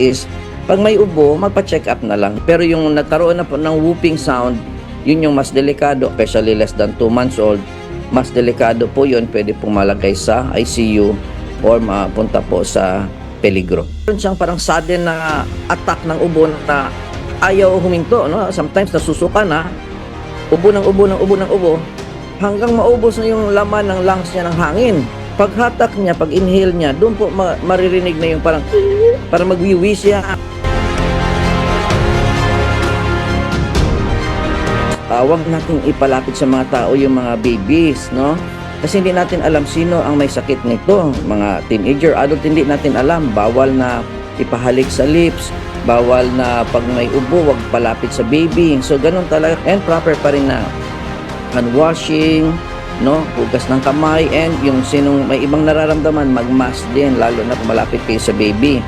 is pag may ubo, magpa-check up na lang. Pero yung nagkaroon na po ng whooping sound, yun yung mas delikado, especially less than 2 months old. Mas delikado po yun, pwede pong malagay sa ICU or mapunta po sa peligro. Meron siyang parang sudden na attack ng ubo na ayaw huminto, no? Sometimes nasusuka na, ubo ng ubo ng ubo ng ubo, hanggang maubos na yung laman ng lungs niya ng hangin. Paghatak niya, pag inhale niya, doon po maririnig na yung parang magwiwi siya. Huwag nating ipalapit sa mga tao yung mga babies, no? Kasi hindi natin alam sino ang may sakit nito. Mga teenager, adult, hindi natin alam. Bawal na ipahalik sa lips, bawal na pag may ubo, wag palapit sa baby. So, ganun talaga. And proper pa rin na hand washing, no? Hugas ng kamay, and yung sinong may ibang nararamdaman, mag-mask din, lalo na kung malapit kayo sa baby.